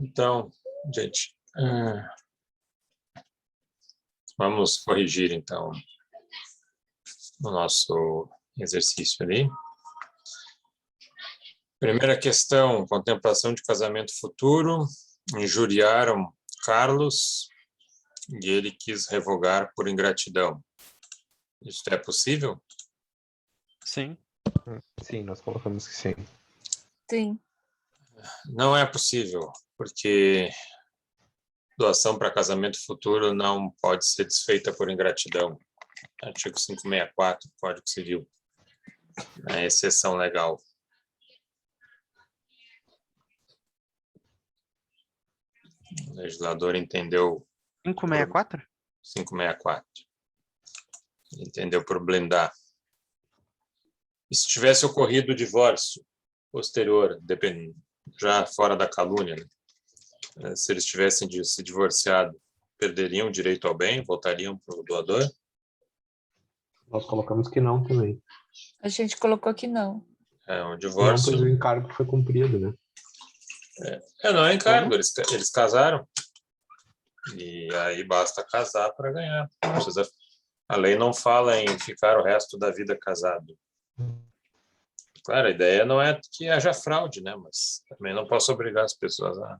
Então, gente, vamos corrigir, então, o nosso exercício ali. Primeira questão, contemplação de casamento futuro. Injuriaram Carlos e ele quis revogar por ingratidão. Isso é possível? Sim. Sim, nós colocamos que sim. Sim. Não é possível, porque doação para casamento futuro não pode ser desfeita por ingratidão. Artigo 564 do Código Civil. É exceção legal. O legislador entendeu 564? 564. Entendeu por blindar. E se tivesse ocorrido o divórcio posterior, já fora da calúnia, né? Se eles tivessem se divorciado, perderiam o direito ao bem, voltariam para o doador? Nós colocamos que não também. A gente colocou que não. É um Não, divórcio. pois o encargo foi cumprido, né? Não é encargo, eles casaram. E aí basta casar para ganhar. Não precisa, a lei não fala em ficar o resto da vida casado. Claro, a ideia não é que haja fraude, né? Mas também não posso obrigar as pessoas a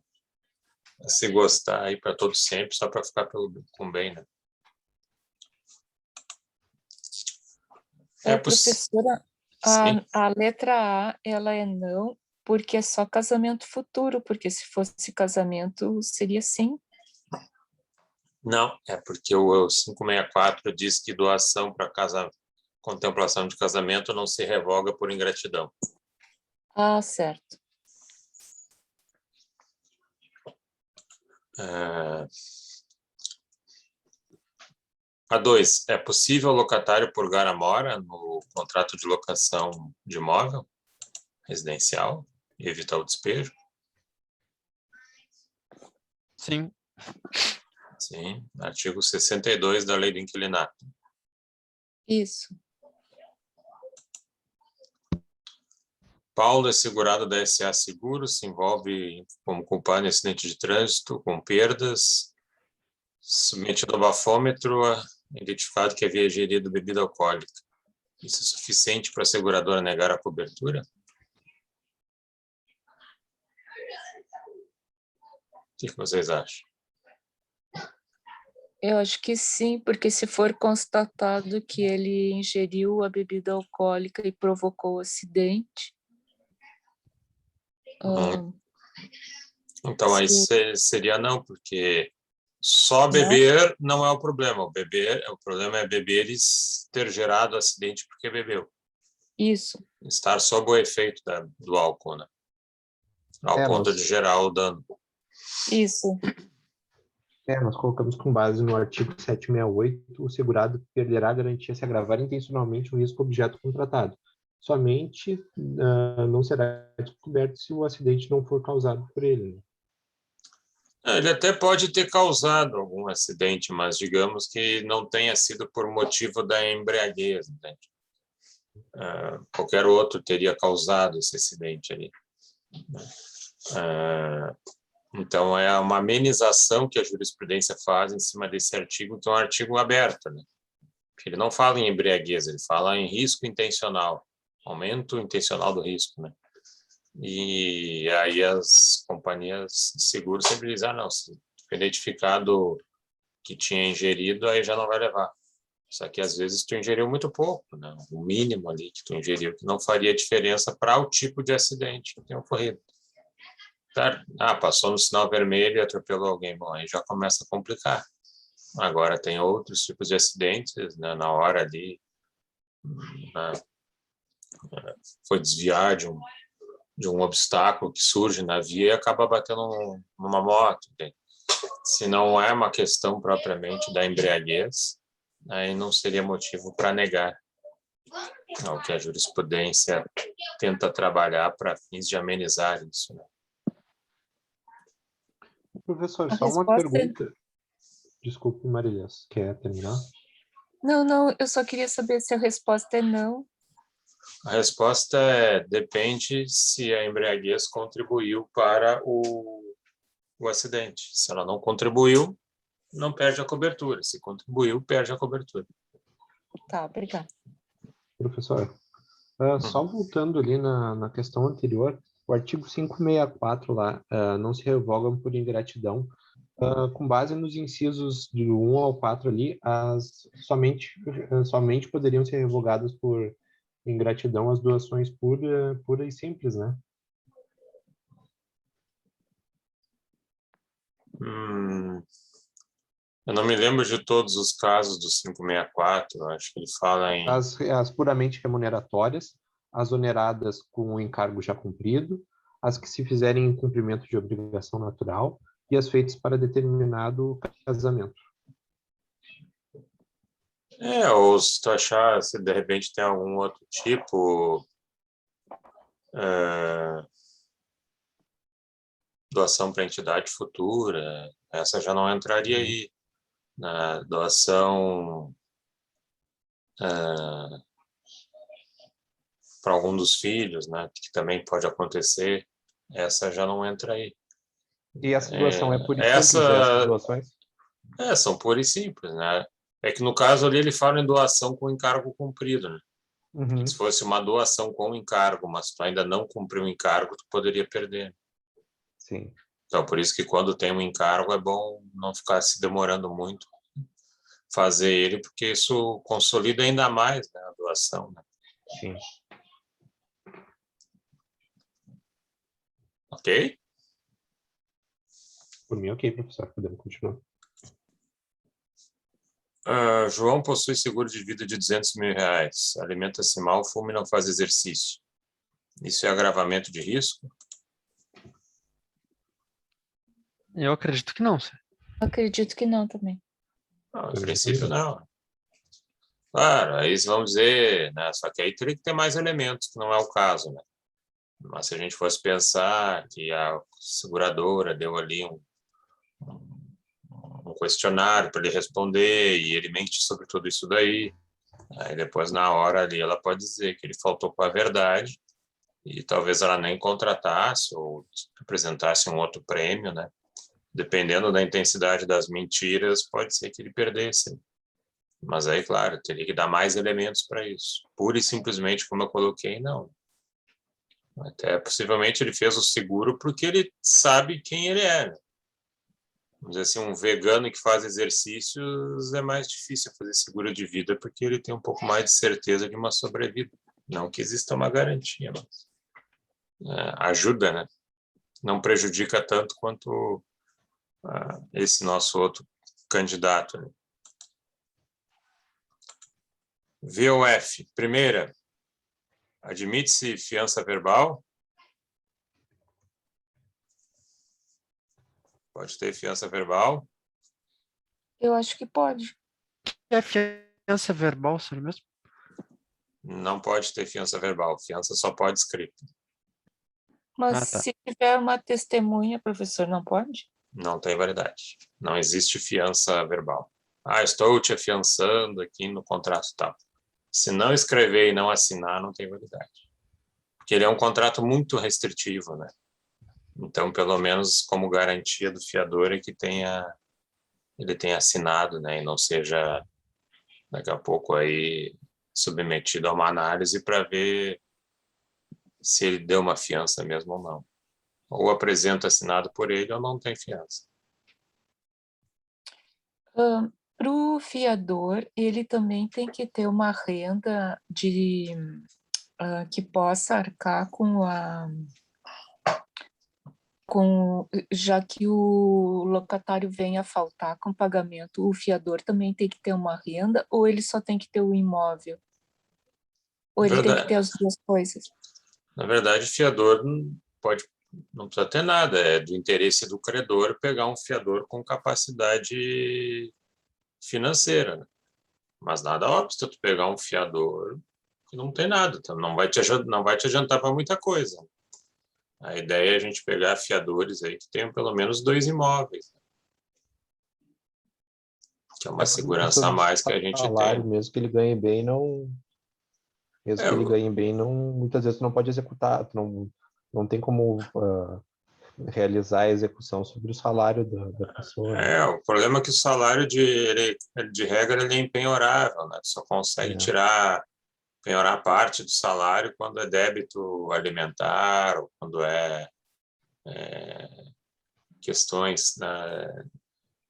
se gostar aí para todo sempre, só para ficar com bem, né? Professora, a letra A, ela é não, porque é só casamento futuro, porque se fosse casamento, seria sim. Não, é porque o 564 diz que doação para contemplação de casamento não se revoga por ingratidão. Ah, certo. A 2, é possível o locatário purgar a mora no contrato de locação de imóvel residencial e evitar o despejo? Sim. Sim, artigo 62 da Lei do Inquilinato. Isso. Paulo é segurado da SA Seguros, se envolve como culpado em acidente de trânsito, com perdas, submetido ao bafômetro, identificado que havia ingerido bebida alcoólica. Isso é suficiente para a seguradora negar a cobertura? O que vocês acham? Eu acho que sim, porque se for constatado que ele ingeriu a bebida alcoólica e provocou o acidente. Então, aí seria não, porque só beber não é o problema. O problema é beber e ter gerado acidente porque bebeu. Isso. Estar sob o efeito do álcool, né? Ao ponto de gerar o dano. Isso. Nós colocamos com base no artigo 768, o segurado perderá a garantia se agravar intencionalmente o risco objeto contratado. Somente não será descoberto se o acidente não for causado por ele. Ele até pode ter causado algum acidente, mas digamos que não tenha sido por motivo da embriaguez, entende? Qualquer outro teria causado esse acidente ali. Então, é uma amenização que a jurisprudência faz em cima desse artigo, que é um artigo aberto, né? Ele não fala em embriaguez, ele fala em risco intencional, aumento intencional do risco, né? E aí as companhias de seguro sempre dizem, não, se foi identificado que tinha ingerido, aí já não vai levar. Só que às vezes tu ingeriu muito pouco, né? O mínimo ali que tu ingeriu, que não faria diferença para o tipo de acidente que tem ocorrido. Passou no sinal vermelho e atropelou alguém. Bom, aí já começa a complicar. Agora tem outros tipos de acidentes, né? Na hora ali, foi desviar de um obstáculo que surge na via e acaba batendo numa moto. Entende? Se não é uma questão propriamente da embriaguez, aí não seria motivo para negar o que a jurisprudência tenta trabalhar para fins de amenizar isso, né? Professor, só uma pergunta. Desculpe, Marília, quer terminar? Não, eu só queria saber se a resposta é não. A resposta depende se a embriaguez contribuiu para o o acidente. Se ela não contribuiu, não perde a cobertura. Se contribuiu, perde a cobertura. Tá, obrigada. Professor, só voltando ali na questão anterior, o artigo 564 lá, não se revogam por ingratidão. Com base nos incisos de 1 ao 4 ali, somente poderiam ser revogadas por ingratidão as doações puras e simples, né? Eu não me lembro de todos os casos do 564, acho que ele fala em... As puramente remuneratórias, as oneradas com o encargo já cumprido, as que se fizerem em cumprimento de obrigação natural e as feitas para determinado casamento. Ou se tu achar, se de repente tem algum outro tipo, doação para entidade futura, essa já não entraria aí. Na doação para algum dos filhos, né, que também pode acontecer, essa já não entra aí. E essa doação é pura e simples, essas doações? São puras e simples, né? É que no caso ali ele fala em doação com encargo cumprido, né? Uhum. Se fosse uma doação com encargo, mas tu ainda não cumpriu o encargo, tu poderia perder. Sim. Então, por isso que quando tem um encargo é bom não ficar se demorando muito fazer ele, porque isso consolida ainda mais, né, a doação, né? Sim. Ok? Por mim, ok, professor. Podemos continuar. João possui seguro de vida de R$200 mil. Alimenta-se mal, fuma e não faz exercício. Isso é agravamento de risco? Eu acredito que não, senhor. Acredito que não também. Não, em princípio, não. Claro, aí vamos dizer, né, só que aí teria que ter mais elementos, que não é o caso, né? Mas se a gente fosse pensar que a seguradora deu ali um questionário para ele responder e ele mente sobre tudo isso daí, aí depois na hora ali ela pode dizer que ele faltou com a verdade e talvez ela nem contratasse ou apresentasse um outro prêmio, né? Dependendo da intensidade das mentiras, pode ser que ele perdesse. Mas aí, claro, teria que dar mais elementos para isso. Pura e simplesmente, como eu coloquei, não. Até possivelmente ele fez o seguro porque ele sabe quem ele é. Né? Vamos dizer assim, um vegano que faz exercícios é mais difícil fazer seguro de vida porque ele tem um pouco mais de certeza de uma sobrevida. Não que exista uma garantia, mas ajuda, né? Não prejudica tanto quanto esse nosso outro candidato. Né? VOF, primeira, admite-se fiança verbal? Pode ter fiança verbal? Eu acho que pode. É fiança verbal, senhor mesmo? Não pode ter fiança verbal. Fiança só pode escrita. Mas se tiver uma testemunha, professor, não pode? Não tem validade. Não existe fiança verbal. Estou te afiançando aqui no contrato tal. Se não escrever e não assinar, não tem validade. Porque ele é um contrato muito restritivo, né? Então, pelo menos como garantia do fiador é que ele tenha assinado, né? E não seja, daqui a pouco, aí submetido a uma análise para ver se ele deu uma fiança mesmo ou não. Ou apresenta assinado por ele ou não tem fiança. Para o fiador, ele também tem que ter uma renda que possa arcar já que o locatário venha a faltar com pagamento, o fiador também tem que ter uma renda, ou ele só tem que ter o imóvel? Ou ele tem que ter as duas coisas? Na verdade, fiador não precisa ter nada, é do interesse do credor pegar um fiador com capacidade financeira. Né? Mas nada óbvio se tu pegar um fiador que não tem nada, então não vai te adiantar para muita coisa. A ideia é a gente pegar fiadores aí que tenham pelo menos 2 imóveis. Né? Que é uma segurança a mais que a gente tem. Mesmo que ele ganhe bem, muitas vezes não pode executar, não tem como realizar a execução sobre o salário da pessoa. Né? O problema é que o salário de regra ele é empenhorável, né? Só consegue penhorar parte do salário quando é débito alimentar ou quando é questões, né,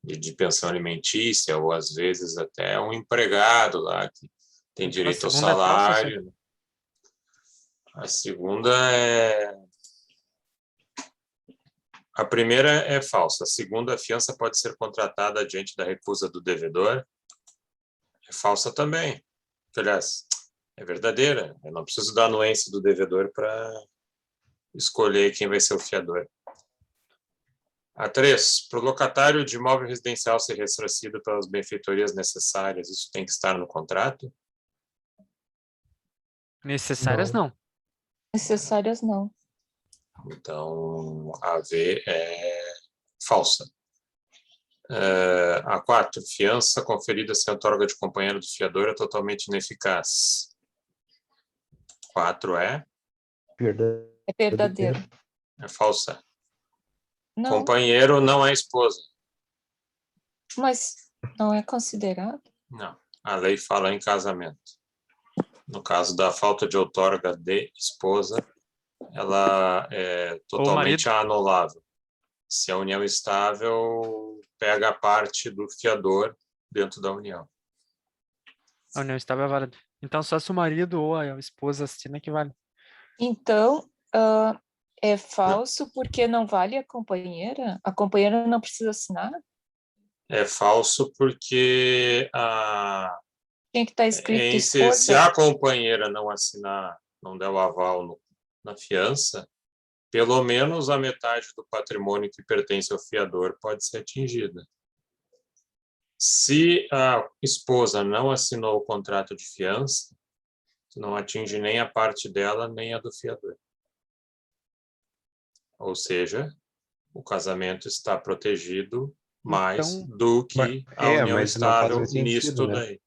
de pensão alimentícia ou às vezes até um empregado lá que tem direito ao salário. A segunda a primeira é falsa. A segunda, a fiança pode ser contratada diante da recusa do devedor. É falsa também. Aliás, é verdadeira. Eu não preciso da anuência do devedor para escolher quem vai ser o fiador. A 3. Para o locatário de imóvel residencial ser ressarcido pelas benfeitorias necessárias, isso tem que estar no contrato? Necessárias não. Necessárias não. Então, a V é falsa. A 4. Fiança conferida sem outorga de companheiro do fiador é totalmente ineficaz. 4 é? É verdadeiro. É falsa. Não, Companheiro não é esposa. mas não é considerado? Não. A lei fala em casamento. No caso da falta de outorga de esposa, ela é totalmente anulável. Se a união estável pega a parte do fiador dentro da união. A união estável é válida. Então, só se o marido ou a esposa assina que vale. Então, é falso porque não vale a companheira? A companheira não precisa assinar? É falso porque Tem que estar escrito se esposa? a companheira não assinar, não der o aval na fiança, pelo menos a metade do patrimônio que pertence ao fiador pode ser atingida. Se a esposa não assinou o contrato de fiança, não atinge nem a parte dela, nem a do fiador. Ou seja, o casamento está protegido mais do que a união mas não faz estável mais sentido, nisto né? daí.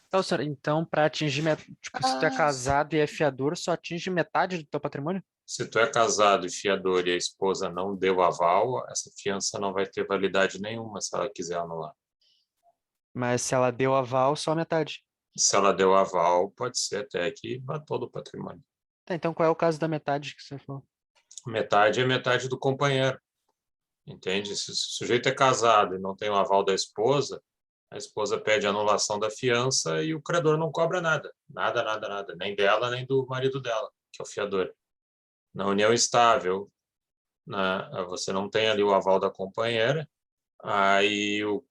Então, senhora, então para atingir, tipo, se tu é casado e é fiador, só atinge metade do teu patrimônio? Se tu é casado e fiador e a esposa não deu aval, essa fiança não vai ter validade nenhuma se ela quiser anular. Mas se ela deu aval, só metade. Se ela deu aval, pode ser até que vá todo o patrimônio. Tá, então qual é o caso da metade que você falou? Metade é metade do companheiro. Entende? Se o sujeito é casado e não tem o aval da esposa, a esposa pede anulação da fiança e o credor não cobra nada. Nada, nada, nada. Nem dela, nem do marido dela, que é o fiador. Na união estável, você não tem ali o aval da companheira, aí o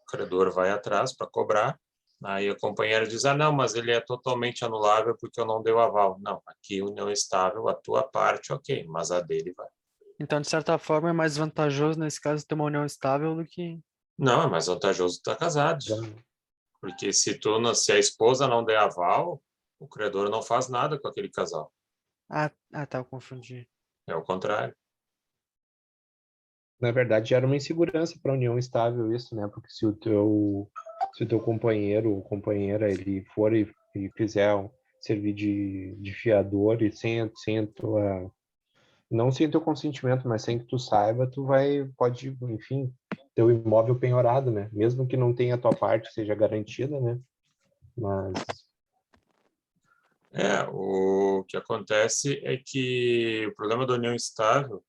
credor vai atrás para cobrar, aí a companheira diz, não, mas ele é totalmente anulável porque eu não dei o aval. Não, aqui união estável, a tua parte, ok, mas a dele vai. Então, de certa forma, é mais vantajoso nesse caso ter uma união estável do que... Não, é mais vantajoso estar casado. Porque se a esposa não der aval, o credor não faz nada com aquele casal. Ah, tá, eu confundi. É o contrário. Na verdade, gera uma insegurança para a união estável isso, né? Porque se o teu companheiro ou companheira ele for e fizer servir de fiador e não sem teu consentimento, mas sem que tu saiba, pode, enfim, ter o imóvel penhorado, né? Mesmo que não tenha a tua parte seja garantida, né? Mas o que acontece é que o problema da união estável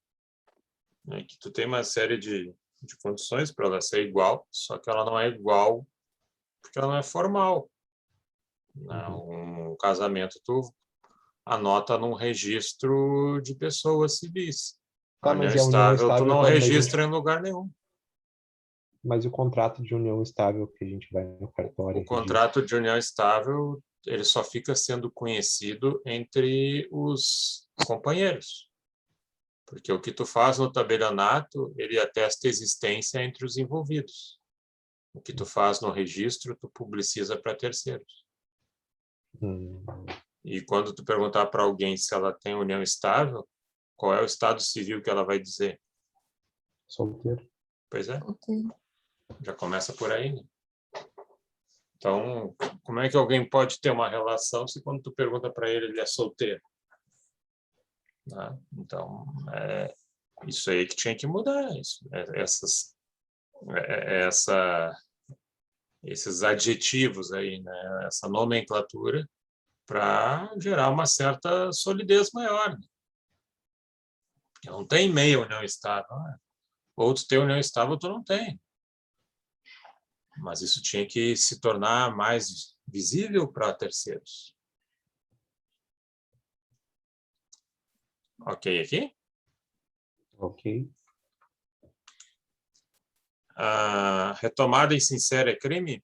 é que tu tem uma série de condições para ela ser igual, só que ela não é igual porque ela não é formal. Um casamento tu anota num registro de pessoas civis. A união mas e a união estável tu estável não quando registra em lugar nenhum. Mas e o contrato de união estável que a gente vai no cartório? O contrato de união estável ele só fica sendo conhecido entre os companheiros. Porque o que tu faz no tabelionato, ele atesta a existência entre os envolvidos. O que tu faz no registro, tu publiciza para terceiros. E quando tu perguntar para alguém se ela tem união estável, qual é o estado civil que ela vai dizer? Solteiro. Pois é. Ok. Já começa por aí, né? Então, como é que alguém pode ter uma relação se quando tu pergunta para ele, ele é solteiro? Então, Isso aí que tinha que mudar. Esses adjetivos aí, né? Essa nomenclatura, para gerar uma certa solidez maior. Né? Não tem meia união estável. Né? Ou tu tem união estável, ou tu não tem. Mas isso tinha que se tornar mais visível para terceiros. Ok aqui? Ok. A retomada insincera é crime?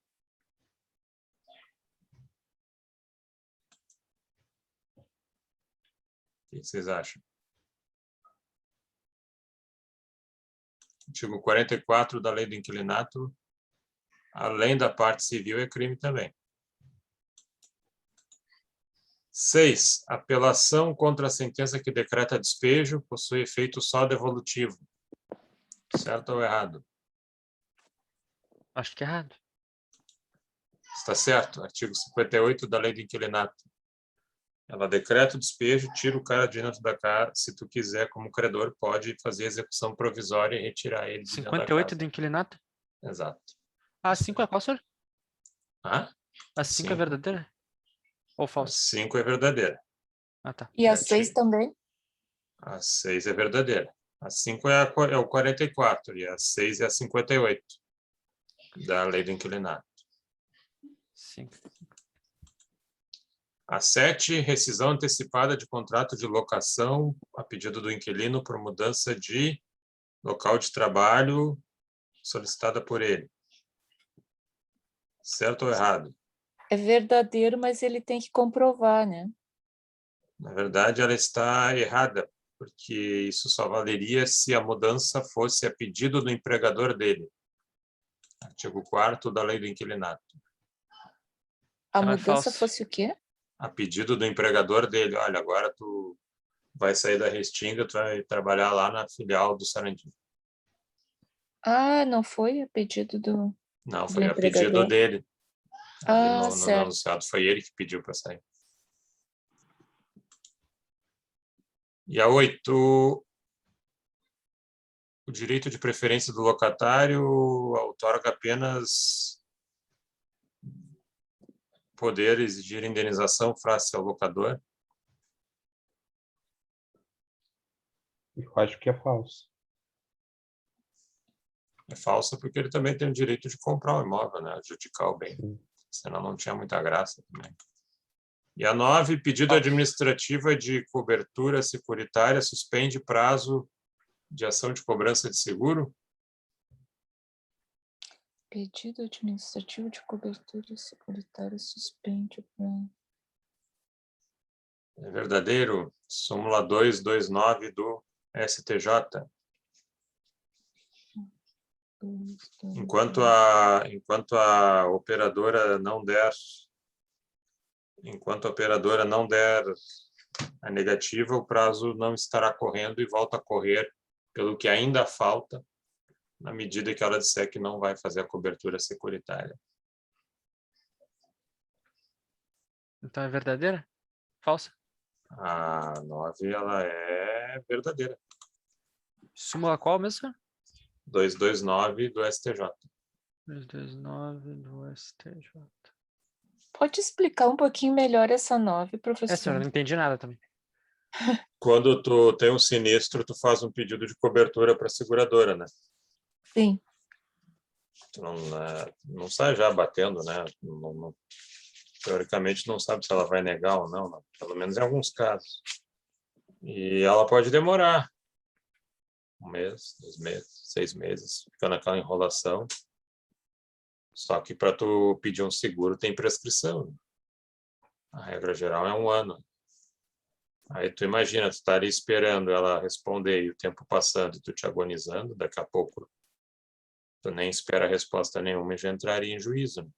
O que vocês acham? Artigo 44 da Lei do Inquilinato, além da parte civil, é crime também. 6. Apelação contra a sentença que decreta despejo possui efeito só devolutivo. Certo ou errado? Acho que é errado. Está certo. Artigo 58 da Lei do Inquilinato. Ela decreta o despejo, tira o cara de dentro da casa. Se tu quiser, como credor, pode fazer execução provisória e retirar ele de dentro da 58 casa. do inquilinato? Exato. A 5 é qual, senhor? Ah? A 5 é 5. verdadeira? Ou A falsa? 5 é verdadeira. Ah, tá. E a 6 também? A 6 é verdadeira. A 5 é o 44 e a 6 é a 58 da Lei do Inquilinato. 5. A 7, rescisão antecipada de contrato de locação a pedido do inquilino por mudança de local de trabalho solicitada por ele. Certo ou errado? É verdadeiro, mas ele tem que comprovar, né? Na verdade, ela está errada, porque isso só valeria se a mudança fosse a pedido do empregador dele. Artigo 4º da Lei do Inquilinato. A Então é mudança falso. fosse o quê? A pedido do empregador dele. Olha, agora tu vai sair da Restinga, tu vai trabalhar lá na filial do Sarandi. Ah, não foi a pedido do Não, foi a pedido empregador? dele. Ali no certo. enunciado foi ele que pediu para sair. E a 8, o direito de preferência do locatário outorga apenas poder exigir indenização face ao locador. Eu acho que é falso. É falsa porque ele também tem o direito de comprar o imóvel, né? Adjudicar o bem. Sim. Senão não tinha muita graça também. E a 9, pedido administrativo de cobertura securitária suspende prazo de ação de cobrança de seguro. Pedido administrativo de cobertura securitária suspende o plano. É verdadeiro. Súmula 229 do STJ. Enquanto a operadora não der a negativa, o prazo não estará correndo e volta a correr pelo que ainda falta, na medida que ela disser que não vai fazer a cobertura securitária. Então é verdadeira? Falsa? A 9, ela é verdadeira. Súmula qual mesmo, senhor? 229 do STJ. 229 do STJ. Pode explicar um pouquinho melhor essa 9, É, professor? senhor, eu não entendi nada também. Quando tu tem um sinistro, tu faz um pedido de cobertura para a seguradora, né? Sim. Tu não sai já batendo, né? Teoricamente não sabe se ela vai negar ou não, pelo menos em alguns casos. E ela pode demorar 1 mês, 2 meses, 6 meses, fica naquela enrolação. Só que para tu pedir um seguro tem prescrição. A regra geral é 1 ano. Aí tu imagina, tu estaria esperando ela responder e o tempo passando e tu te agonizando, daqui a pouco tu nem espera resposta nenhuma e já entraria em juízo. Né?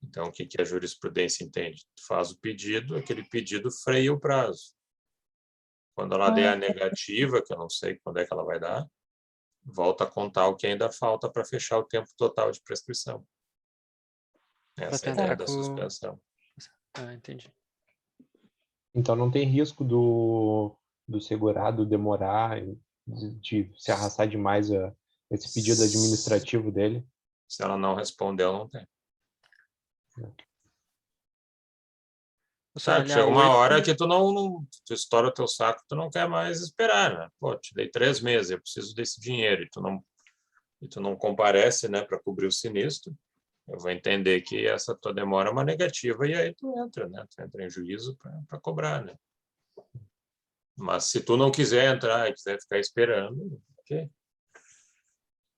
Então, o que a jurisprudência entende? Tu faz o pedido, aquele pedido freia o prazo. Quando ela der a negativa, que eu não sei quando é que ela vai dar, volta a contar o que ainda falta para fechar o tempo total de prescrição. Essa é a ideia da suspensão. Ah, entendi. Então não tem risco do segurado demorar de se arrastar demais esse pedido administrativo dele. Se ela não respondeu, não tem. Professor, Chega uma LA8, hora que tu tu estoura o teu saco, tu não quer mais esperar, né? Pô, te dei 3 meses, eu preciso desse dinheiro, e tu não comparece, né, para cobrir o sinistro, eu vou entender que essa tua demora é uma negativa, e aí tu entra, né? Tu entra em juízo para cobrar, né? Mas se tu não quiser entrar e quiser ficar esperando, ok.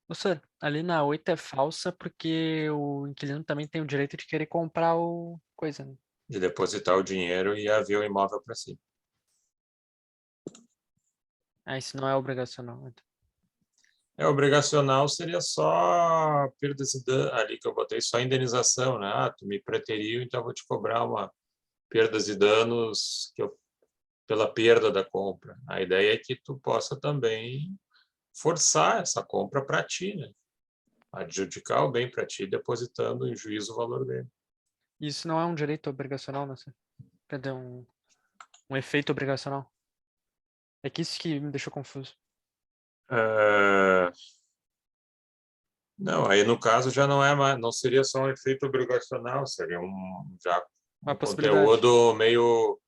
professor, ali na 8 é falsa porque o inquilino também tem o direito de querer comprar o coisa, né? De depositar o dinheiro e haver o imóvel para si. Ah, isso não é obrigacional. Então. Obrigacional seria só perdas e danos, ali que eu botei só indenização, né? Ah, tu me preteriu, então eu vou te cobrar uma perdas e danos pela perda da compra. A ideia é que tu possa também forçar essa compra para ti, né? Adjudicar o bem para ti, depositando em juízo o valor dele. Isso não é um direito obrigacional, né? Quer dizer, um efeito obrigacional. É que isso que me deixou confuso. Não, aí no caso já não é mais, não seria só um efeito obrigacional, seria já Uma um possibilidade. conteúdo meio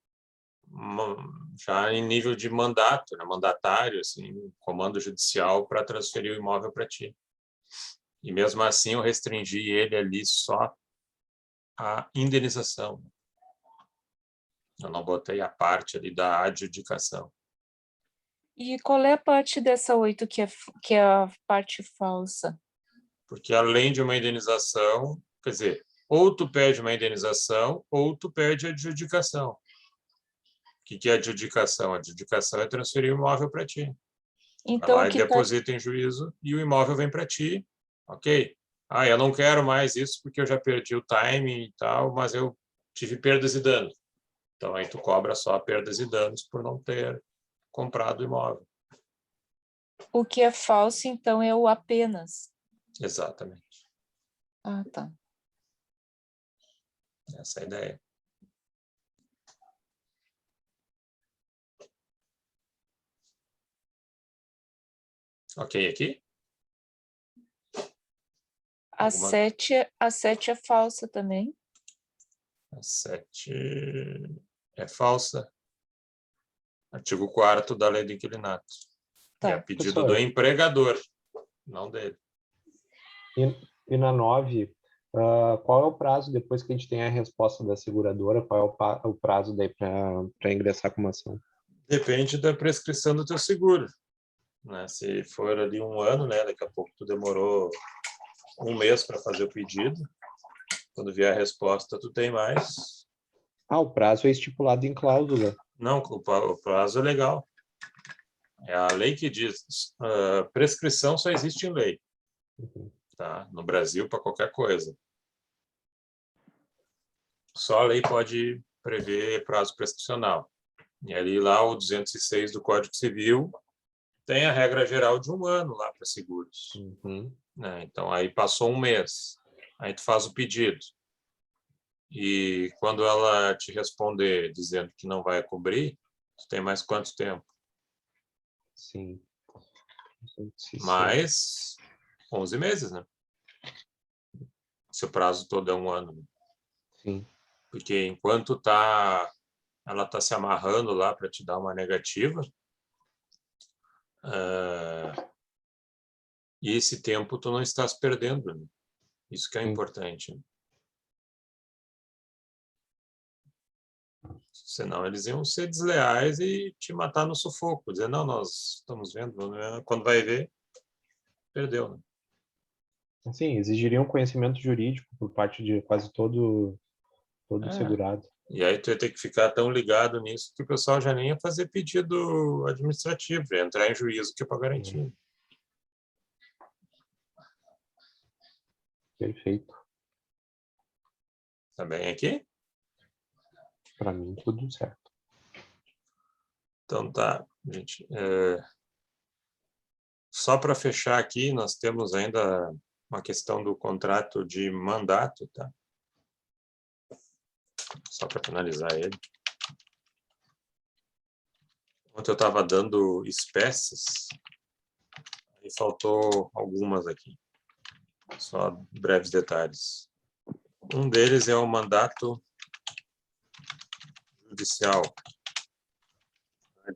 já em nível de mandato, né? Mandatário, assim, comando judicial para transferir o imóvel para ti. E mesmo assim eu restringi ele ali só a indenização. Eu não botei a parte ali da adjudicação. E qual é a parte dessa 8 que é a parte falsa? Porque além de uma indenização, quer dizer, ou tu pede uma indenização ou tu pede a adjudicação. O que é adjudicação? A adjudicação é transferir o imóvel para ti. Vai Então, lá e aqui está deposita em juízo e o imóvel vem para ti. Ok. Ah, eu não quero mais isso porque eu já perdi o timing e tal, mas eu tive perdas e danos. Então, aí tu cobra só perdas e danos por não ter comprado o imóvel. o que é falso, então, é o apenas. Exatamente. Ah, tá. Essa é a ideia. Ok aqui? A 7 é falsa também. A 7 é falsa. Artigo 4º da Lei do Inquilinato. Tá. É a pedido do Professor, empregador, não dele. e na 9, qual é o prazo depois que a gente tem a resposta da seguradora? Qual é o prazo daí para ingressar com uma ação? Depende da prescrição do teu seguro. Né? Se for ali 1 ano, né? Daqui a pouco tu demorou 1 mês para fazer o pedido. Quando vier a resposta, tu tem mais. Ah, o prazo é estipulado em cláusula. Não, o prazo é legal. É a lei que diz. Prescrição só existe em lei. Tá? No Brasil, para qualquer coisa. Só a lei pode prever prazo prescricional. E ali lá o 206 do Código Civil tem a regra geral de 1 ano lá para seguros. Né? Então, aí passou 1 mês. Aí tu faz o pedido. E quando ela te responder dizendo que não vai cobrir, tu tem mais quanto tempo? Sim. Mais 11 meses, né? Se o prazo todo é 1 ano. Né? Sim. Porque enquanto ela está se amarrando lá para te dar uma negativa, e esse tempo tu não estás perdendo. Né? Isso que é importante. Né? Senão eles iam ser desleais e te matar no sufoco. Dizer, não, nós estamos vendo. Né? Quando vai ver, perdeu. Né? Sim, exigiria um conhecimento jurídico por parte de quase todo segurado. E aí tu ia ter que ficar tão ligado nisso que o pessoal já nem ia fazer pedido administrativo, ia entrar em juízo que é para garantir. Perfeito. Tá bem aqui? Para mim, tudo certo. Então tá, gente. Só para fechar aqui, nós temos ainda uma questão do contrato de mandato, tá? Só para finalizar ele. Ontem eu estava dando espécies E faltou algumas aqui. Só breves detalhes. Um deles é o mandato judicial.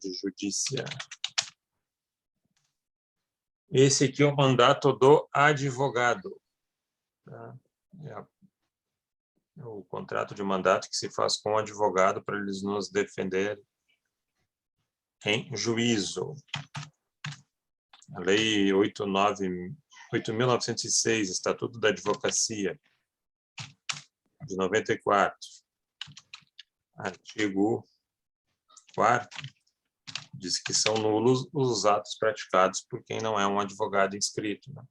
De judícia. Esse aqui é o mandato do advogado. Tá? É o contrato de mandato que se faz com o advogado para eles nos defenderem em juízo. A Lei 8.906, Estatuto da Advocacia, de 94, artigo 4º, diz que são nulos os atos praticados por quem não é um advogado inscrito. Né?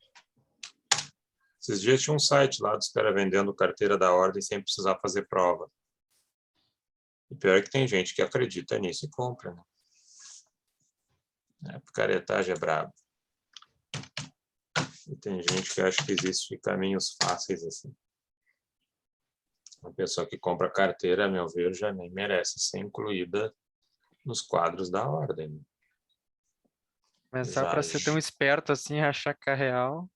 Esses dias tinha um site lá dos caras vendendo carteira da ordem sem precisar fazer prova. E pior é que tem gente que acredita nisso e compra. Né? A picaretagem é brabo. E tem gente que acha que existem caminhos fáceis assim. Uma pessoa que compra carteira, a meu ver, já nem merece ser incluída nos quadros da ordem. Começar para ser tão esperto assim, achar que é real.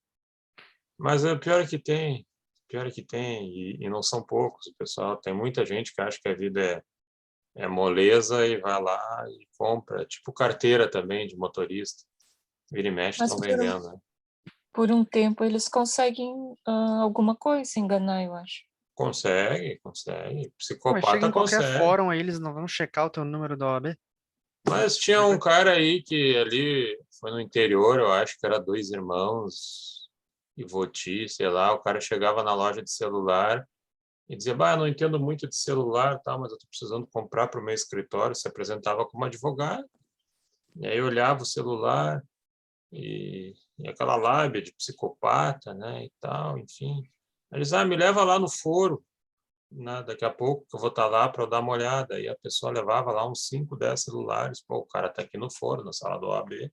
Mas o pior é que tem. Pior é que tem, e não são poucos. O pessoal, tem muita gente que acha que a vida é moleza e vai lá e compra. Tipo carteira também de motorista. Vira e mexe, estão vendendo. Né? Por um tempo eles conseguem alguma coisa enganar, eu acho. Consegue. Psicopata Mas chega em qualquer consegue. fórum aí, eles não vão checar o teu número da OAB. Mas tinha um cara aí que ali foi no interior, eu acho que era 2 irmãos, Ivoti, sei lá, o cara chegava na loja de celular e dizia, eu não entendo muito de celular, tá, mas eu estou precisando comprar para o meu escritório, se apresentava como advogado. E aí eu olhava o celular e aquela lábia de psicopata, né, e tal, enfim. Eles, me leva lá no foro, né, daqui a pouco que eu vou estar lá para eu dar uma olhada. E a pessoa levava lá uns 5, 10 celulares. Pô, o cara está aqui no foro, na sala do OAB.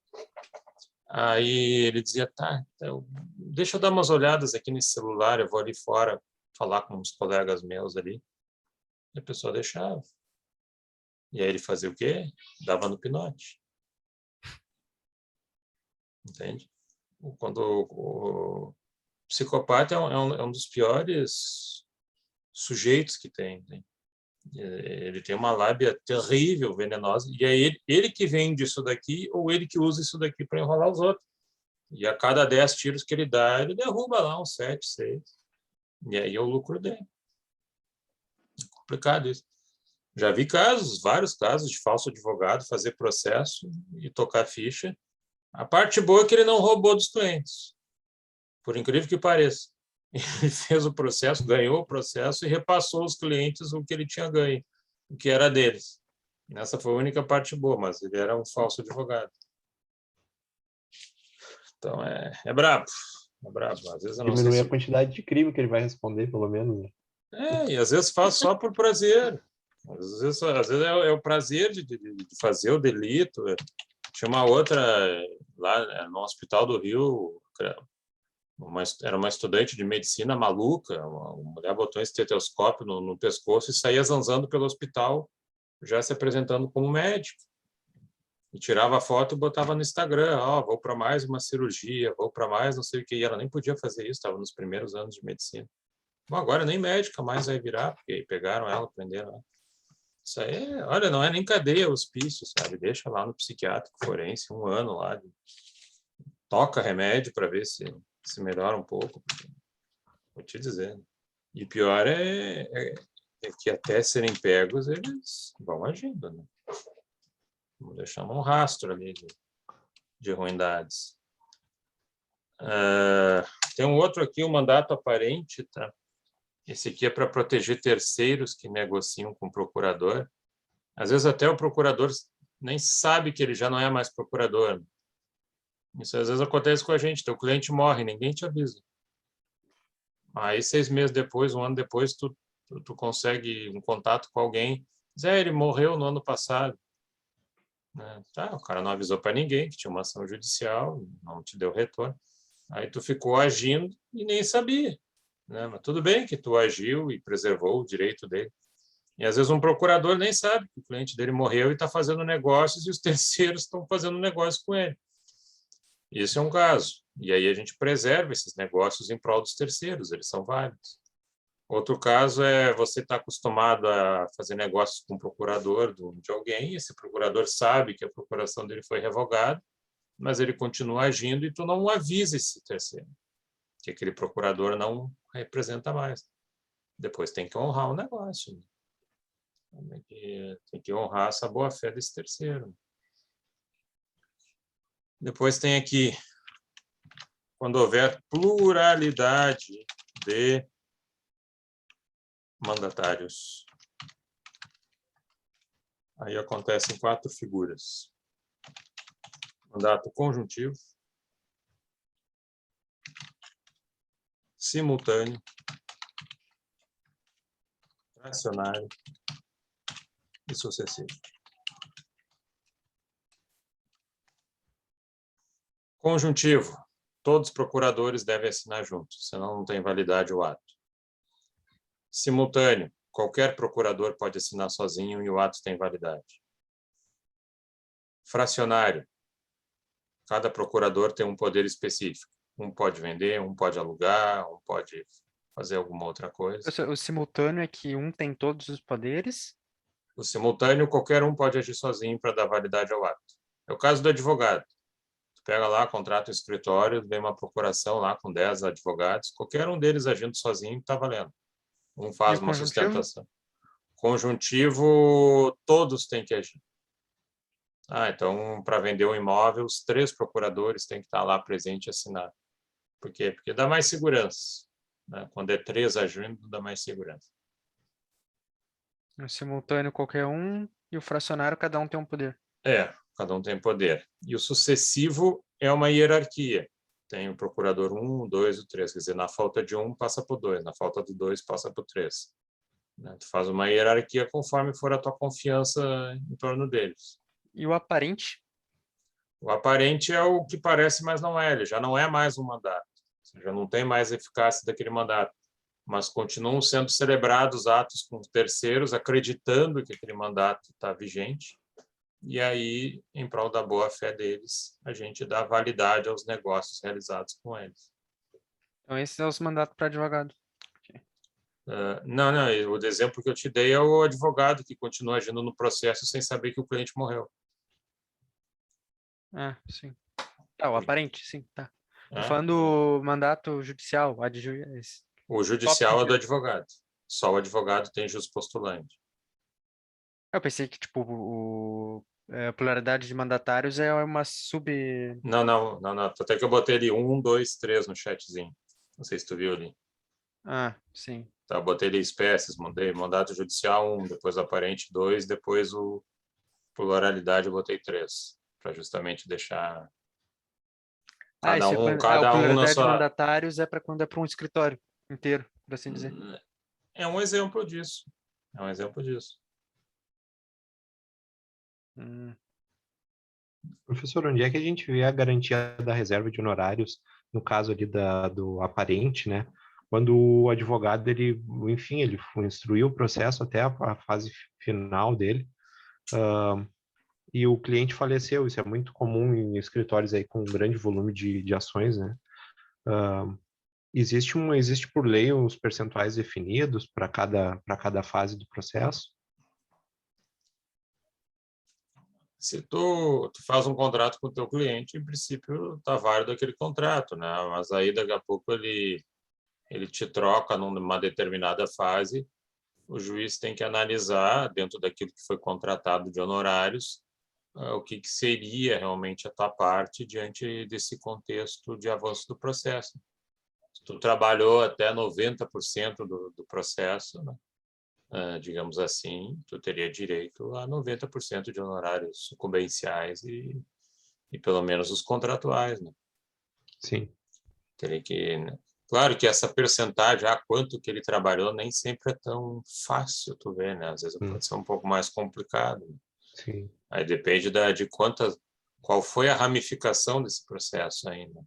Aí ele dizia, tá, então, deixa eu dar umas olhadas aqui nesse celular, eu vou ali fora falar com uns colegas meus ali. E a pessoa deixava. E aí ele fazia o quê? Dava no pinote. Entende? Quando o psicopata é um dos piores sujeitos que tem. Ele tem uma lábia terrível, venenosa, e é ele que vende isso daqui ou ele que usa isso daqui para enrolar os outros. E a cada 10 tiros que ele dá, ele derruba lá uns 7, 6. E aí é o lucro dele. É complicado isso. Já vi vários casos de falso advogado fazer processo e tocar ficha. A parte boa é que ele não roubou dos clientes, por incrível que pareça. Ele fez o processo, ganhou o processo e repassou aos clientes o que ele tinha ganho, o que era deles. Essa foi a única parte boa, mas ele era um falso advogado. Então, é brabo. É brabo. Às vezes eu não Diminuir sei a quantidade de crime que ele vai responder, pelo menos. Né? E às vezes faz só por prazer. Às vezes é o prazer de fazer o delito. Tinha uma outra lá no Hospital do Rio, era uma estudante de medicina maluca, uma mulher botou um estetoscópio no pescoço e saía zanzando pelo hospital, já se apresentando como médico. E tirava a foto e botava no Instagram, vou para mais uma cirurgia, vou para mais não sei o que. E ela nem podia fazer isso, estava nos primeiros anos de medicina. Bom, agora nem médica mais vai virar, porque aí pegaram ela, prenderam ela. Isso aí, olha, não é nem cadeia, hospício, sabe? Deixa lá no psiquiátrico forense 1 ano lá. Toca remédio para ver se melhora um pouco. Vou te dizer. E pior é que até serem pegos, eles vão agindo, né? Vamos deixar um rastro ali de ruindades. Tem um outro aqui, o mandato aparente, tá? Esse aqui é para proteger terceiros que negociam com o procurador. Às vezes até o procurador nem sabe que ele já não é mais procurador. Isso às vezes acontece com a gente. Teu cliente morre, ninguém te avisa. Aí 6 meses depois, 1 ano depois, tu consegue um contato com alguém. Diz, ele morreu no ano passado. Tá, o cara não avisou para ninguém que tinha uma ação judicial, não te deu retorno. Aí tu ficou agindo e nem sabia. Né? Mas tudo bem que tu agiu e preservou o direito dele. E às vezes um procurador nem sabe que o cliente dele morreu e está fazendo negócios e os terceiros estão fazendo negócio com ele. Isso é um caso. E aí a gente preserva esses negócios em prol dos terceiros, eles são válidos. Outro caso é você estar acostumado a fazer negócios com o procurador de alguém, esse procurador sabe que a procuração dele foi revogada, mas ele continua agindo e tu não avisa esse terceiro, que aquele procurador não representa mais. Depois tem que honrar o negócio. Tem que honrar essa boa-fé desse terceiro. Depois tem aqui, quando houver pluralidade de mandatários. Aí acontecem 4 figuras. Mandato conjuntivo, simultâneo, fracionário e sucessivo. Conjuntivo. Todos os procuradores devem assinar juntos, senão não tem validade o ato. Simultâneo. Qualquer procurador pode assinar sozinho e o ato tem validade. Fracionário. Cada procurador tem um poder específico. Um pode vender, um pode alugar, um pode fazer alguma outra coisa. O simultâneo é que um tem todos os poderes? O simultâneo, qualquer um pode agir sozinho para dar validade ao ato. É o caso do advogado. Tu pega lá, contrata o escritório, vem uma procuração lá com 10 advogados, qualquer um deles agindo sozinho está valendo. Um faz uma sustentação. Conjuntivo, todos têm que agir. Então, para vender um imóvel, os 3 procuradores têm que estar lá presente e assinar. Por quê? Porque dá mais segurança. Né? Quando é 3 agindo, dá mais segurança. O simultâneo qualquer um e o fracionário cada um tem um poder. Cada um tem poder. E o sucessivo é uma hierarquia. Tem o procurador 1, 2 e 3. Quer dizer, na falta de 1, passa para o 2. Na falta do 2, passa para o 3. Né? Tu faz uma hierarquia conforme for a tua confiança em torno deles. E o aparente? O aparente é o que parece, mas não é. Ele já não é mais um mandato. Já não tem mais eficácia daquele mandato. Mas continuam sendo celebrados atos com terceiros, acreditando que aquele mandato está vigente. E aí, em prol da boa-fé deles, a gente dá validade aos negócios realizados com eles. Então, esses são os mandatos para advogado. Não, o exemplo que eu te dei é o advogado que continua agindo no processo sem saber que o cliente morreu. Sim. O aparente, sim, tá. Tô falando do mandato judicial, o judicial é do advogado. Só o advogado tem jus postulante. Eu pensei que, tipo, a pluralidade de mandatários é uma Não. Até que eu botei ali 1, 2, 3 no chatzinho. Não sei se tu viu ali. Sim. Tá, botei ali espécies, mandei mandato judicial 1, depois o aparente 2, depois o pluralidade eu botei 3, para justamente deixar cada um na pluralidade de sua... mandatários é para quando é para um escritório inteiro, por assim dizer. É um exemplo disso. Professor, onde é que a gente vê a garantia da reserva de honorários, no caso ali do aparente, né? Quando o advogado, ele instruiu o processo até a fase final dele, e o cliente faleceu. Isso é muito comum em escritórios aí com um grande volume de ações, né? Existe por lei os percentuais definidos para cada fase do processo? Se tu faz um contrato com o teu cliente, em princípio está válido aquele contrato, né? Mas aí daqui a pouco ele te troca numa determinada fase, o juiz tem que analisar dentro daquilo que foi contratado de honorários o que seria realmente a tua parte diante desse contexto de avanço do processo. Se tu trabalhou até 90% do processo, né? Digamos assim, tu teria direito a 90% de honorários sucumbenciais e pelo menos os contratuais, né? Sim. Teria que, né? Claro que essa percentagem, quanto que ele trabalhou, nem sempre é tão fácil, tu vê, né? Às vezes pode ser um pouco mais complicado. Né? Sim. Aí depende qual foi a ramificação desse processo ainda.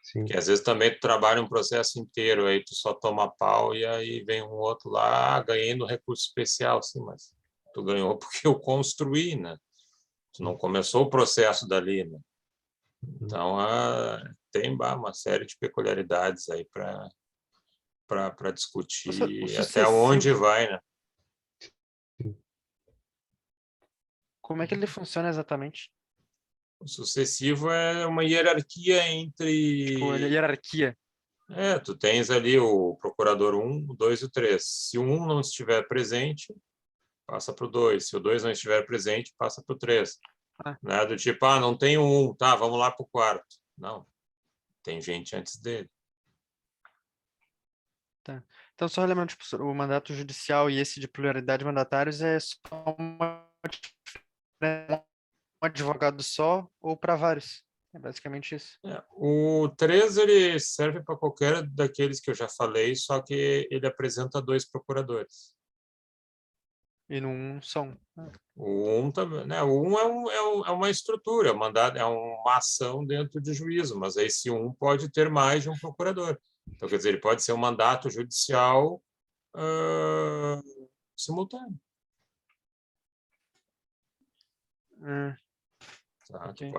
Sim. Porque às vezes também tu trabalha um processo inteiro, aí tu só toma pau e aí vem um outro lá, ganhei no recurso especial, sim, mas tu ganhou porque eu construí, né? Tu não começou o processo dali, né? Então, tem uma série de peculiaridades aí para discutir até onde vai, né? Como é que ele funciona exatamente? O sucessivo é uma hierarquia entre... Tipo, a hierarquia. Tu tens ali o procurador 1, o 2 e o 3. Se o 1 não estiver presente, passa para o 2. Se o 2 não estiver presente, passa para o 3. Ah. Não é do tipo, não tem o 1, tá, vamos lá para o quarto. Não, tem gente antes dele. Tá. Então, só lembrando, tipo, o mandato judicial e esse de pluralidade de mandatários é só um advogado só ou para vários. É basicamente isso. O 3 ele serve para qualquer daqueles que eu já falei, só que ele apresenta 2 procuradores. E no 1 só um. O 1 também, né? O 1 é uma estrutura, mandado, é uma ação dentro de juízo, mas esse 1 pode ter mais de um procurador. Então, quer dizer, ele pode ser um mandato judicial simultâneo. Tá? Okay.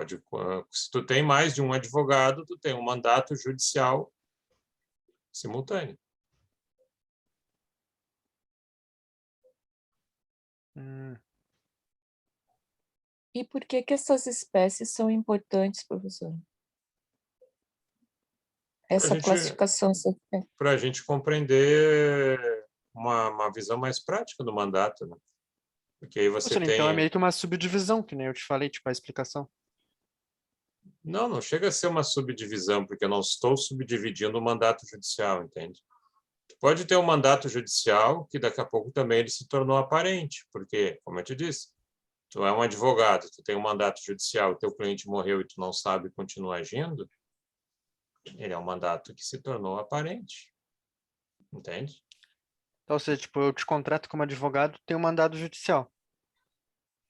Se tu tem mais de um advogado, tu tem um mandato judicial simultâneo. E por que essas espécies são importantes, professor? Essa classificação. Para a gente compreender uma visão mais prática do mandato, né? Porque aí você tem... Então é meio que uma subdivisão, que nem eu te falei, tipo, a explicação. Não chega a ser uma subdivisão, porque eu não estou subdividindo o mandato judicial, entende? Tu pode ter um mandato judicial que daqui a pouco também ele se tornou aparente, porque, como eu te disse, tu é um advogado, tu tem um mandato judicial, teu cliente morreu e tu não sabe continuar agindo, ele é um mandato que se tornou aparente, entende? Então, ou seja, tipo, eu te contrato como advogado, tem um mandado judicial.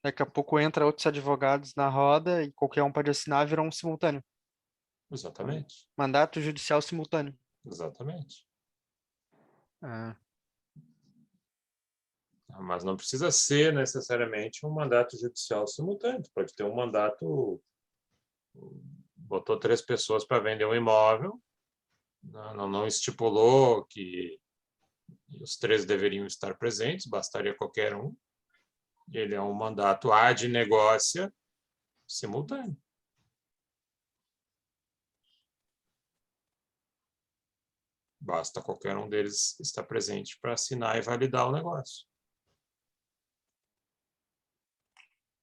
Daqui a pouco entra outros advogados na roda e qualquer um pode assinar, virou um simultâneo. Exatamente. Mandato judicial simultâneo. Exatamente. Mas não precisa ser necessariamente um mandato judicial simultâneo. Pode ter um mandato... Botou 3 pessoas para vender um imóvel, não estipulou que os 3 deveriam estar presentes, bastaria qualquer um. Ele é um mandato ad negócia simultâneo. Basta qualquer um deles estar presente para assinar e validar o negócio.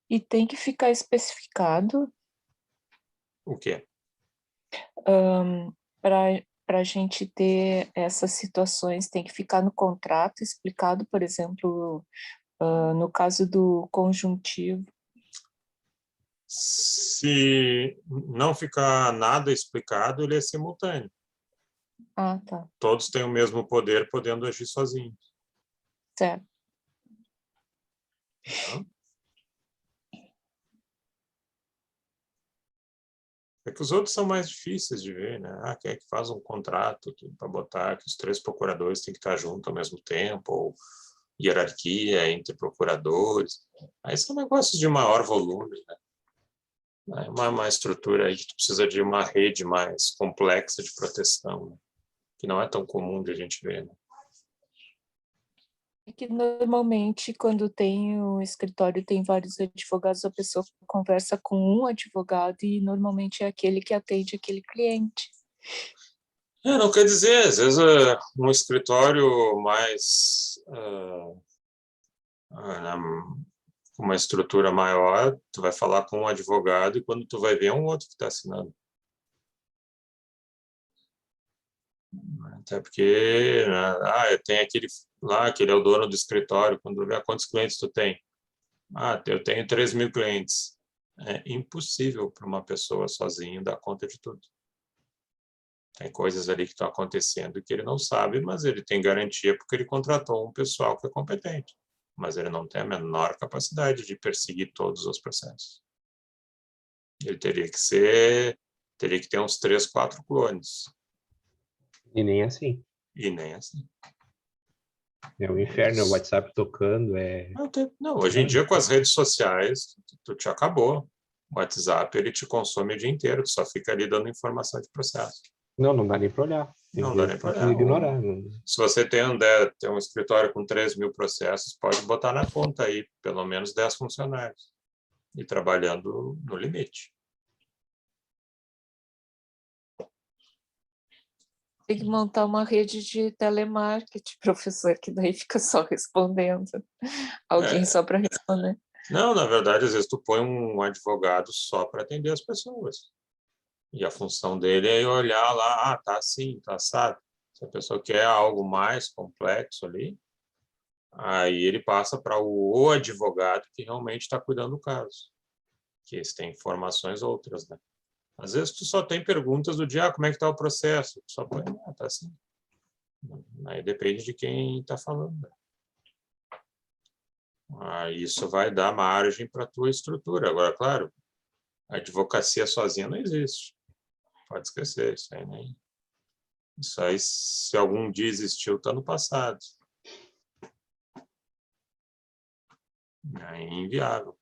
E tem que ficar especificado? O quê? Para a gente ter essas situações, tem que ficar no contrato explicado, por exemplo, no caso do conjuntivo. Se não ficar nada explicado, ele é simultâneo. Ah, tá. Todos têm o mesmo poder, podendo agir sozinhos. Certo. Então, é que os outros são mais difíceis de ver, né? Quem é que faz um contrato para botar que os 3 procuradores têm que estar juntos ao mesmo tempo, ou hierarquia entre procuradores. Aí são negócios de maior volume, né? É uma estrutura aí que tu precisa de uma rede mais complexa de proteção, né? Que não é tão comum de a gente ver, né? É que normalmente, quando tem um escritório, tem vários advogados, a pessoa conversa com um advogado e normalmente é aquele que atende aquele cliente. Não quer dizer, às vezes um escritório mais com uma estrutura maior, tu vai falar com um advogado e quando tu vai ver é um outro que está assinando. Até porque, eu tenho aquele lá, que ele é o dono do escritório, quando vê quantos clientes tu tem. Eu tenho 3.000 clientes. É impossível para uma pessoa sozinha dar conta de tudo. Tem coisas ali que estão acontecendo que ele não sabe, mas ele tem garantia porque ele contratou um pessoal que é competente. Mas ele não tem a menor capacidade de perseguir todos os processos. Ele teria que ter uns 3, 4 clones. E nem assim. E nem assim. É o inferno, é o WhatsApp tocando, Não, hoje em dia, com as redes sociais, tu te acabou. O WhatsApp, ele te consome o dia inteiro, tu só fica ali dando informação de processo. Não dá nem para olhar. Não dá nem para olhar. Ignorar. Se você tem um escritório com 3.000 processos, pode botar na conta aí pelo menos 10 funcionários e trabalhando no limite. Tem que montar uma rede de telemarketing, professor, que daí fica só respondendo. Alguém só para responder. Não, na verdade, às vezes tu põe um advogado só para atender as pessoas. E a função dele é olhar lá, tá assim, tá assado. Se a pessoa quer algo mais complexo ali, aí ele passa para o advogado que realmente está cuidando do caso. Que esse tem informações outras, né? Às vezes tu só tem perguntas do dia, como é que está o processo? Tu só põe, tá assim. Aí depende de quem está falando. Né? Aí isso vai dar margem para a tua estrutura. Agora, claro, a advocacia sozinha não existe. Pode esquecer, isso aí nem... Isso aí, se algum dia existiu, está no passado. É inviável.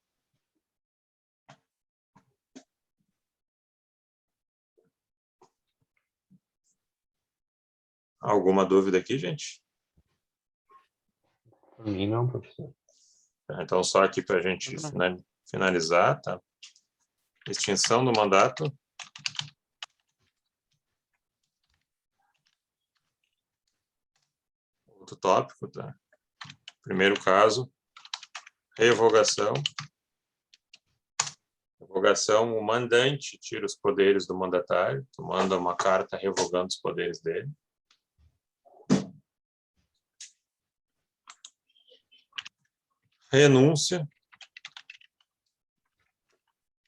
Alguma dúvida aqui, gente? Para mim não, professor. Então, só aqui para a gente finalizar, tá? Extinção do mandato. Outro tópico, tá? Primeiro caso, revogação. Revogação, o mandante tira os poderes do mandatário, tu manda uma carta revogando os poderes dele. Renúncia.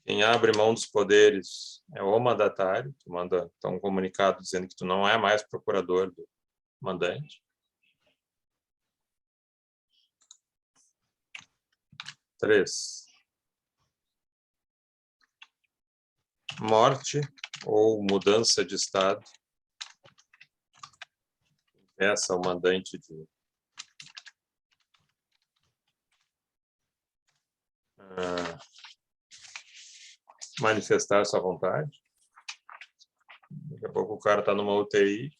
Quem abre mão dos poderes é o mandatário, tu manda um comunicado dizendo que tu não é mais procurador do mandante. 3. Morte ou mudança de estado. Peça ao mandante de manifestar sua vontade. Daqui a pouco o cara está numa UTI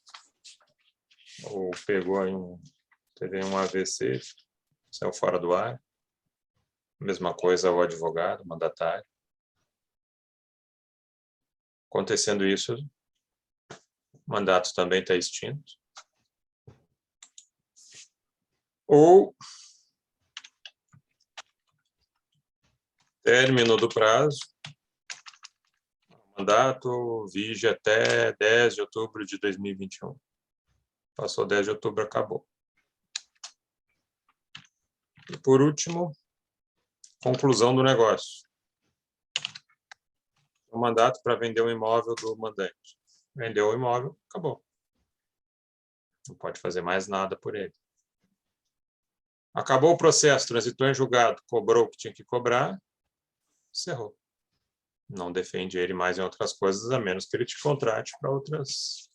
ou teve um AVC, saiu fora do ar. Mesma coisa o advogado, o mandatário. Acontecendo isso, o mandato também está extinto. Ou término do prazo. O mandato vige até 10 de outubro de 2021. Passou 10 de outubro, acabou. E por último, conclusão do negócio. O mandato para vender um imóvel do mandante. Vendeu o imóvel, acabou. Não pode fazer mais nada por ele. Acabou o processo, transitou em julgado, cobrou o que tinha que cobrar, encerrou. Não defende ele mais em outras coisas, a menos que ele te contrate para outras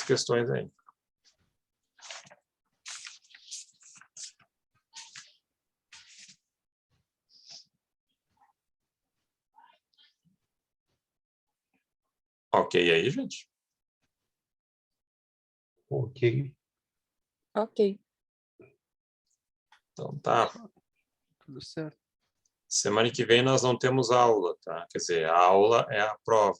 questões aí. Ok aí, gente? Ok. Ok. Então tá. Tudo certo. Semana que vem nós não temos aula, tá? Quer dizer, a aula é a prova.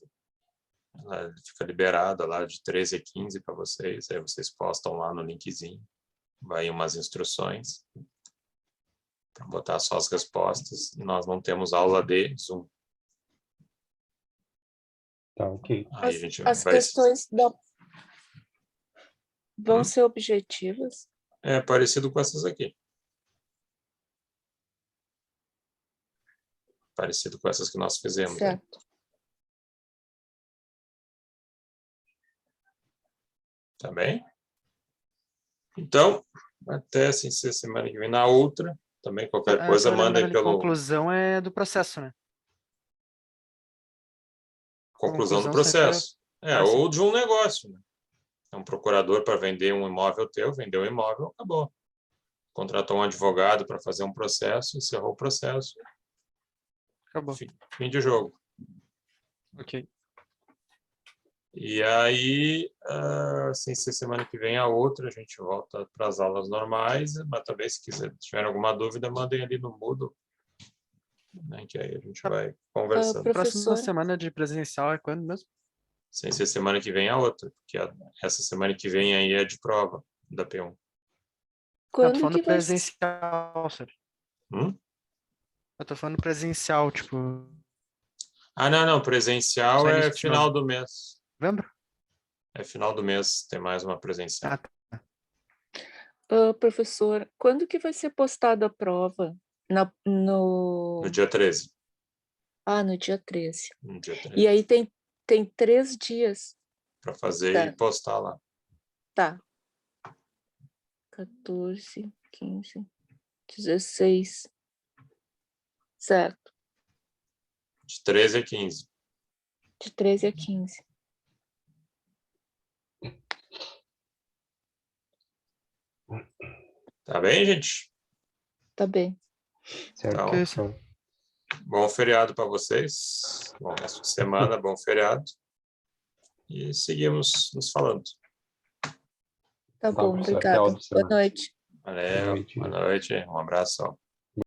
Ela fica liberada lá de 13 a 15 para vocês. Aí vocês postam lá no linkzinho. Vai umas instruções para botar só as respostas. E nós não temos aula de Zoom. Tá, ok. Aí a gente As vai... questões vão ser objetivas? É parecido com essas aqui. Parecido com essas que nós fizemos. Certo. Aí. Tá bem? Então, até sem ser semana que vem. Na outra, também qualquer coisa, Só manda aí lembrando, pelo... conclusão é do processo, né? Conclusão do Conclusão sempre processo. sim. Ou de um negócio. Né? É um procurador para vender um imóvel teu, vendeu o imóvel, acabou. Contratou um advogado para fazer um processo, encerrou o processo. Acabou. Fim de jogo. Ok. E aí, sem ser semana que vem a outra, a gente volta para as aulas normais, mas também se tiver alguma dúvida, mandem ali no Moodle, né, que aí a gente vai conversando. Próxima Professor, semana de presencial é quando mesmo? Sem ser semana que vem a outra, porque essa semana que vem aí é de prova da P1. Não, tô quando falando que vai ser? presencial, sério. Eu tô falando presencial, tipo, Não, presencial Só é início de final do mês. novembro? É final do mês, tem mais uma presencial. Ah, tá. Professor, quando que vai ser postada a prova? No dia 13. No dia 13. No dia 13. E aí tem 3 dias. Para fazer Tá. e postar lá. Tá. 14, 15, 16. Certo. De 13 a 15. De 13 a 15. Tá bem, gente? Tá bem. Certo. Então, Que isso? Então, bom feriado para vocês. Bom resto de semana, bom feriado. E seguimos nos falando. Tá bom, professor. Até a obrigada. outra Boa semana. noite. Valeu, boa noite. Um abraço.